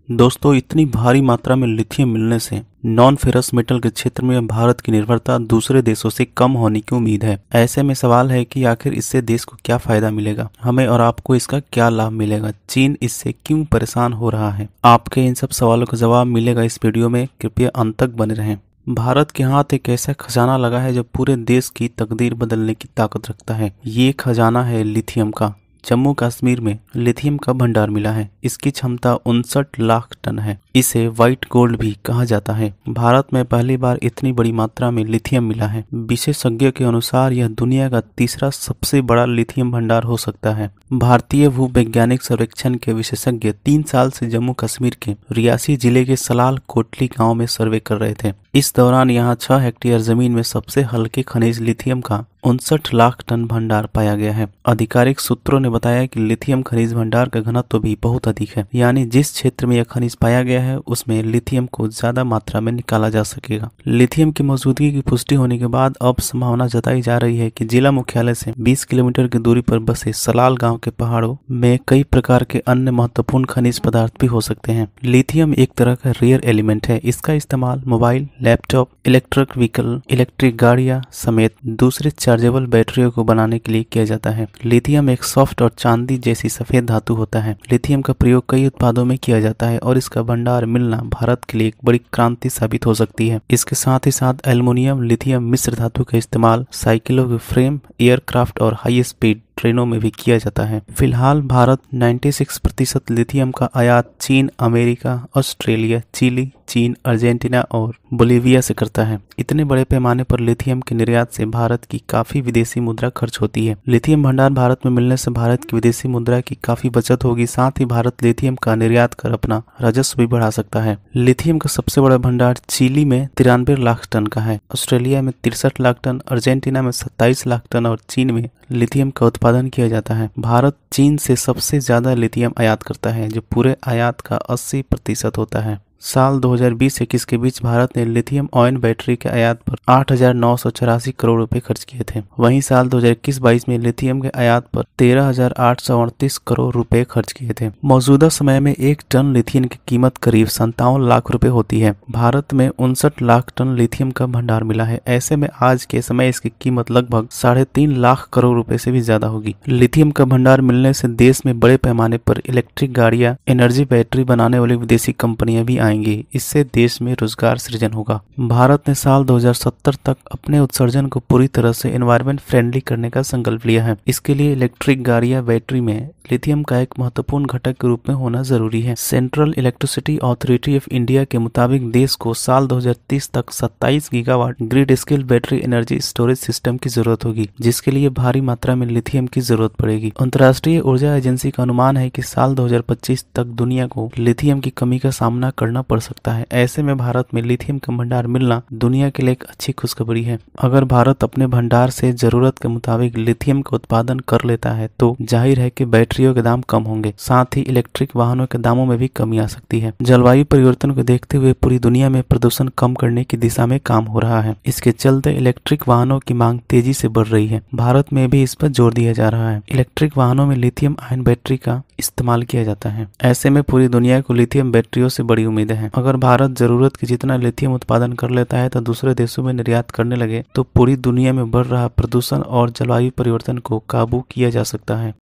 दोस्तों, इतनी भारी मात्रा में लिथियम मिलने से नॉन फेरस मेटल के क्षेत्र में भारत की निर्भरता दूसरे देशों से कम होने की उम्मीद है। ऐसे में सवाल है कि आखिर इससे देश को क्या फायदा मिलेगा, हमें और आपको इसका क्या लाभ मिलेगा, चीन इससे क्यों परेशान हो रहा है। आपके इन सब सवालों का जवाब मिलेगा इस वीडियो में, कृपया अंत तक बने रहें। भारत के हाथ एक ऐसा खजाना लगा है जो पूरे देश की तकदीर बदलने की ताकत रखता है। ये खजाना है लिथियम का। जम्मू कश्मीर में लिथियम का भंडार मिला है। इसकी क्षमता 59 लाख टन है। इसे व्हाइट गोल्ड भी कहा जाता है। भारत में पहली बार इतनी बड़ी मात्रा में लिथियम मिला है। विशेषज्ञों के अनुसार यह दुनिया का तीसरा सबसे बड़ा लिथियम भंडार हो सकता है। भारतीय भूवैज्ञानिक सर्वेक्षण के विशेषज्ञ 3 साल से जम्मू कश्मीर के रियासी जिले के सलाल कोटली गांव में सर्वे कर रहे थे। इस दौरान यहां 6 हेक्टेयर जमीन में सबसे हल्के खनिज लिथियम का 59 लाख टन भंडार पाया गया है। आधिकारिक सूत्रों ने बताया कि लिथियम खनिज भंडार का घनत्व भी बहुत अधिक है, यानी जिस क्षेत्र में यह खनिज पाया गया है उसमें लिथियम को ज्यादा मात्रा में निकाला जा सकेगा। लिथियम की मौजूदगी की पुष्टि होने के बाद अब संभावना जताई जा रही है कि जिला मुख्यालय से 20 किलोमीटर की दूरी पर बसे सलाल गांव के पहाड़ों में कई प्रकार के अन्य महत्वपूर्ण खनिज पदार्थ भी हो सकते हैं। लिथियम एक तरह का रेयर एलिमेंट है। इसका इस्तेमाल mobile, laptop, electric vehicle, electric गाड़ियां समेत दूसरे चार्जेबल बैटरियों को बनाने के लिए किया जाता है। लिथियम एक सॉफ्ट और चांदी जैसी सफेद धातु होता है। लिथियम का प्रयोग कई उत्पादों में किया जाता है और इसका भंडार मिलना भारत के लिए एक बड़ी क्रांति साबित हो सकती है। इसके साथ ही साथ एल्युमिनियम लिथियम मिश्र धातु का इस्तेमाल साइकिलों के फ्रेम, एयरक्राफ्ट और हाई स्पीड ट्रेनों में भी किया जाता है। फिलहाल भारत 96% लिथियम का आयात चीन, अमेरिका, ऑस्ट्रेलिया, चिली, चीन, अर्जेंटीना और बोलीविया से करता है। इतने बड़े पैमाने पर लिथियम के निर्यात से भारत की काफी विदेशी मुद्रा खर्च होती है। लिथियम भंडार भारत में मिलने से भारत की विदेशी मुद्रा की काफी बचत होगी। साथ ही भारत लिथियम का निर्यात कर अपना राजस्व भी बढ़ा सकता है। लिथियम का सबसे बड़ा भंडार चिली में 93 लाख टन का है, ऑस्ट्रेलिया में 63 लाख टन, अर्जेंटीना में 27 लाख टन और चीन में लिथियम का उत्पादन किया जाता है। भारत चीन से सबसे ज्यादा लिथियम आयात करता है, जो पूरे आयात का 80% होता है। साल 2020-21 के बीच भारत ने लिथियम आयन बैटरी के आयात पर 8,984 करोड़ रुपए खर्च किए थे। वहीं साल 2021-22 में लिथियम के आयात पर 13,838 करोड़ रुपए खर्च किए थे। मौजूदा समय में 1 टन लिथियम की कीमत करीब 57 लाख रुपए होती है। भारत में 59 लाख टन लिथियम का भंडार मिला है। ऐसे में आज के समय इसकी कीमत लगभग 3.5 लाख करोड़ रुपए से भी ज्यादा होगी। लिथियम का भंडार मिलने से देश में बड़े पैमाने पर इलेक्ट्रिक गाड़ियां, एनर्जी बैटरी बनाने वाली विदेशी कंपनियां भी आएंगे। इससे देश में रोजगार सृजन होगा। भारत ने साल 2070 तक अपने उत्सर्जन को पूरी तरह से एनवायरमेंट फ्रेंडली करने का संकल्प लिया है। इसके लिए इलेक्ट्रिक गाड़ियां बैटरी में लिथियम का एक महत्वपूर्ण घटक के रूप में होना जरूरी है। Central electricity authority of India के मुताबिक देश को साल 2030 तक 27 gigawatt grid scale battery energy storage system की जरूरत होगी, जिसके लिए भारी मात्रा में लिथियम की जरूरत पड़ेगी। अंतर्राष्ट्रीय ऊर्जा एजेंसी का अनुमान है कि साल 2025 तक दुनिया को लिथियम की कमी का सामना करना पड़ सकता है। ऐसे में भारत में लिथियम का भंडार मिलना दुनिया के लिए एक अच्छी खुशखबरी है। अगर भारत अपने भंडार से जरूरत के मुताबिक लिथियम का उत्पादन कर लेता है तो जाहिर है कि बैटरियों के दाम कम होंगे। साथ ही इलेक्ट्रिक वाहनों के दामों में भी कमी आ सकती है। जलवायु परिवर्तन को देखते हुए पूरी दुनिया में प्रदूषण कम करने की दिशा में काम हो रहा है। इसके चलते इलेक्ट्रिक वाहनों की मांग तेजी से बढ़ रही है। भारत में भी इस पर जोर दिया जा रहा है। इलेक्ट्रिक वाहनों में लिथियम आयन बैटरी का इस्तेमाल किया जाता है। ऐसे में पूरी दुनिया को लिथियम बैटरियों से बड़ी उम्मीदें हैं। अगर भारत जरूरत की जितना लिथियम उत्पादन कर लेता है तो दूसरे देशों में निर्यात करने लगे तो पूरी दुनिया में बढ़ रहा प्रदूषण और जलवायु परिवर्तन को काबू किया जा सकता है।